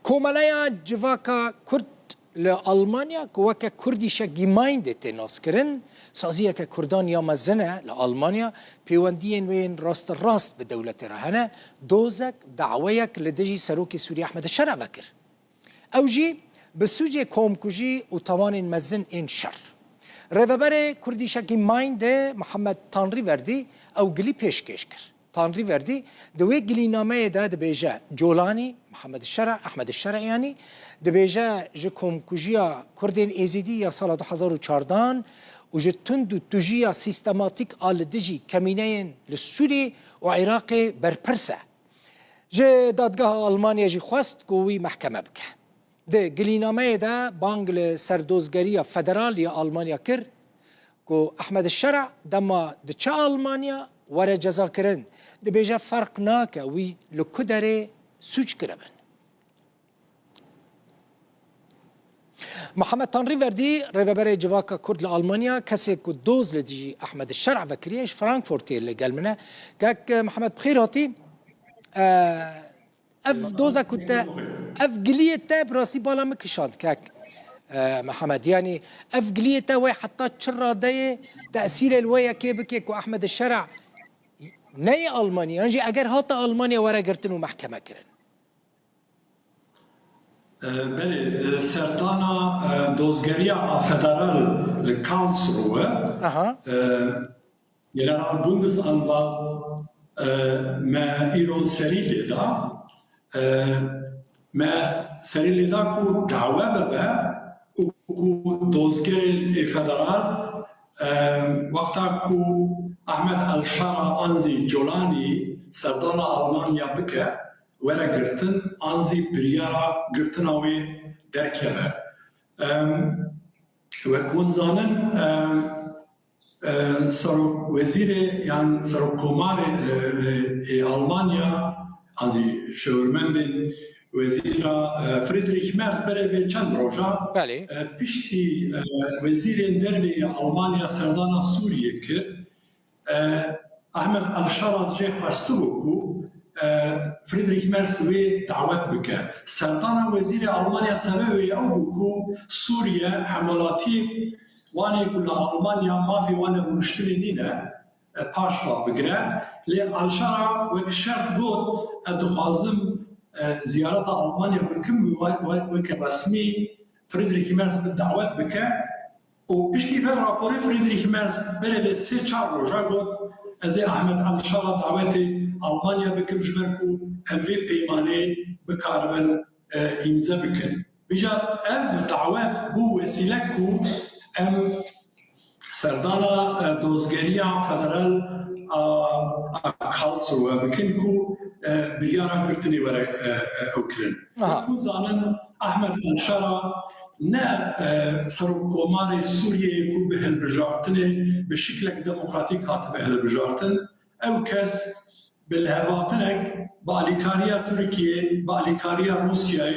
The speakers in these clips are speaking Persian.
کومالیا جواکا کرد لألمانیا کوکا کردیشا گیمایندت ناسکرن سازیه که کردان یا مزنه لألمانیا پیوندین وین راست به دولت رهنه دوزک دعویک لدجی سروک سوریه احمد الشرع بکر او جی بسوجه کومکوجی و توان مزن این شر رهبر کردیشا گیماینده محمد تانری وردی او گلی پیشکش کرد تانری وردی دوی گلی نامه ده دبیجه جولانی محمد الشرع احمد الشرع یعنی دبیجه جکم کجیا کردین ایزیدی یا سال 2014 و جتند تجیا سیستماتیک آل دجی کمینین لسوری و عراق برپرسه جه دادگاه آلمانیا جی خواست کوی محکمه بکه ده گلی نامه ده بانگل سردوزگری فدرالی آلمانیا کرد که احمد الشرع دما دچه آلمانیا وره جزا کرن ده بیجا فرق ناکه وی لکو داره سوچ کربن محمد تانری وردی رهبر جواکا کرد لآلمانیا کسی که دوز لدی احمد الشرع بکریش فرانکفورتی اللي قال منه كاك محمد بخير هاتي اف دوزا كنت اف قلية تاب راسي بالا مكشانت كاك محمد يعني اف قلية تا وي حتى تشرا داي تأثير الويا كيبكيك واحمد الشرع ني ألمانيا يعني اگر هاتا ألمانيا ورا قرتنو محكمة كرن بله سردانا دوزگریا فدرال لکارلسروه جنرال بوندس انوالد ما ایران سری لیدا ما سری لیدا کو دعوه ببه کو دوزگر فدرال وقتا کو احمد الشارع انزی جولانی سردانا آلمانیا بکه وره گرتن آنزی بریارا گرتن آوی درکه و کنزانن سر وزیر یعنی سر کمار آلمانیا آنزی شورمندن وزیر فریدریش مرز بره چند روزا پیشتی وزیر دربی آلمانیا سردان سوریه که احمد الشارع جه خواستو بکو فریدریش مرز وی دعوت بکه سردان وزیر آلمانیا سبب او بکو سوریه حملاتی وانی کل آلمانیا مافی وانی رونشتنی نینه پاشوا بگره لی الشارع وک شرط گود ادخوازم زیارت آلمانیا بکم وک رسمی فریدریش مرز دعوت بکه و پشتی بر راپوری فریدریش مرز بره به 3-4 روزا گود از احمد الشارع دعوت آلمانیا بکم جبرکو اوی پیمانه بکاربن امضا بکن. بیجا اف دعوت بو وسیله کو ام سردانا دوزگریا فدرال کارلسروه بکن کو بریارا گرتنی وره اوکرن. کن زانن احمد الشارع نه سرکومان سوریه کو به هلبجارتنه به شکل دموکراتیک هات به هلبجارتن او کس بالهواتنك باليكاريا تركيا باليكاريا روسيا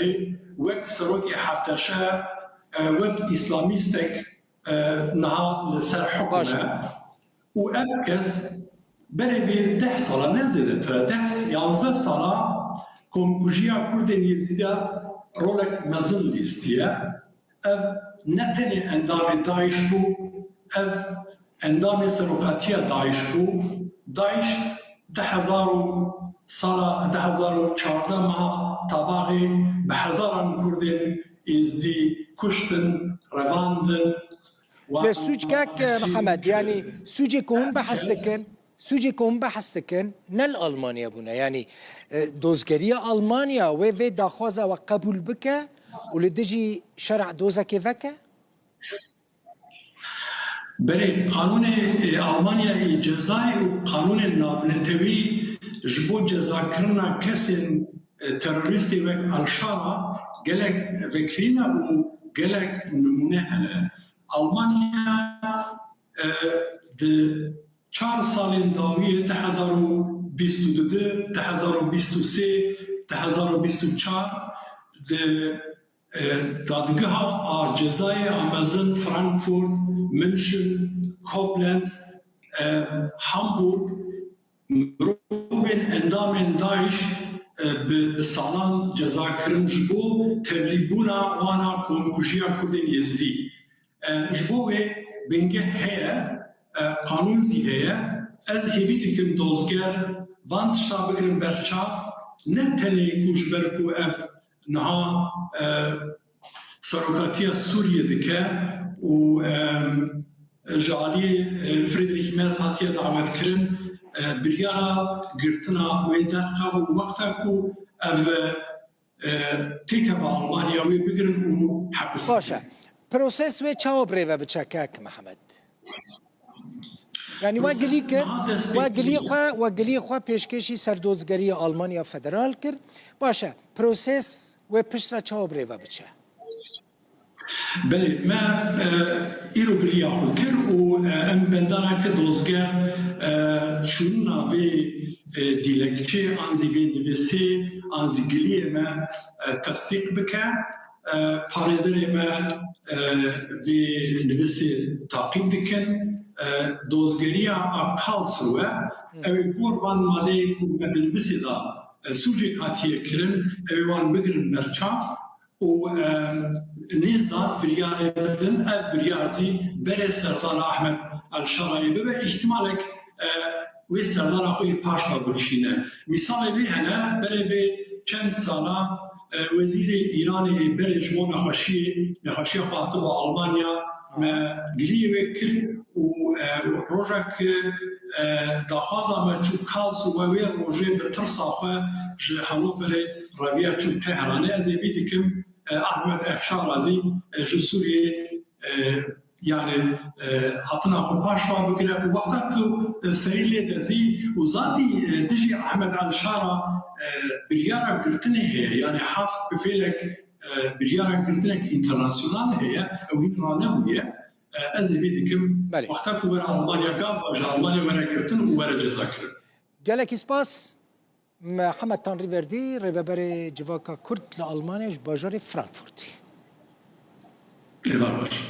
وك سروكي حتى شا وك اسلاميستك نهار لسر حكمه وابكس بري 10 سنه نزلت 11 سنه كومكوجيا كردن يزيدا رولك مازن ليستيا اف نتني اندام داعش بو اف اندام سروكاتيا داعش بو داعش 2014 ماه طباغي بحزارن كردن ازدي كشتن رواندن سوج كاك محمد يعني سوجي كون بحث لكن نل ألمانيا بنا يعني دوزگريا ألمانيا وفي داخوزا وقبول بك ولدجي شرع دوزا كيفك برای قانون آلمانیا جزای و قانون نابنتوی جبو جزا کرنا کسی تروریستی وک الشارع گلک وکرینا و گلک نمونه هنه آلمانیا ده 4 سال داویه 2022 2023 2024 ده دادگاه جزای آمازون فرانکفورت منشن کوبلنز هامبورگ مروبين اندام داعش bi salan ceza kirin ji bo tevlîbûna wana komkujiya Kurdên Yezidî. Ji bo wê bingeh heye, qanûn zî heye. Ez hêvî dikim dozger van tişta bigirin berçav, ne tenê ku ji ber ku ev niha serokatiya Sûriye dike û ji aliyê Friedrich Merz hatiye dawetkirin biryara girtina wê derxa û wexta ku ev têkeva Almanya wê bigirin û hepis باشە پرۆسس وێ چاوە برێڤە بچە کاک محەمەد یعنی وەگلی خوا پێشکەشی سەردۆزگەریە ئەڵمانیا فەدرال کرد باشە پرۆسس وێ پشتە چاوە برێڤە بچە بله ما ایرو گلیا خو کر و ام بندانا که دozger چوننا به دیلکچه انزی به نویسی انزی گلیه ما تصدیق بکن پارێزەرێ me vê nivîsê taqîb dikin dozgeriya a Karlsruhe ew ê gor van maleyê ku me bi nivîsê da sûcê hatiye kirin ew ê wan bigirin berçav û nêz da biryarê bidin ev biryar zî berê serdana Ahmed Elşarayê bibe ihtimalek wê serdana xwe yê paş ve birîşîne. Mîsalê wê hene berê vê çend sala وزیر ایران برای شما نخوشی خواهد با آلمانیا ما گلیه وکر و روژه که داخوازه ما چون کالس و وی روژه به ترس آخواه هنوفر رویه چون تهرانه از بیدی کم احمد افشار ازی جسوریه yani hatına xu paşva bigire û wexta ku serî lê dezî û zatî dijî Ahmed Elşara biryara girtinê heye yani heft bifêlek biryara girtinek internasyonal heye ew hîn ranebûye ez ê vê dikim wexta ku were Almanya gav ji Almanya were girtin û were ceza kirin. Gelekî spas Mehemed Tanrîverdî rêveberê civaka Kurd li Almanya ji bajarê Frankfurtê. Êvar baş.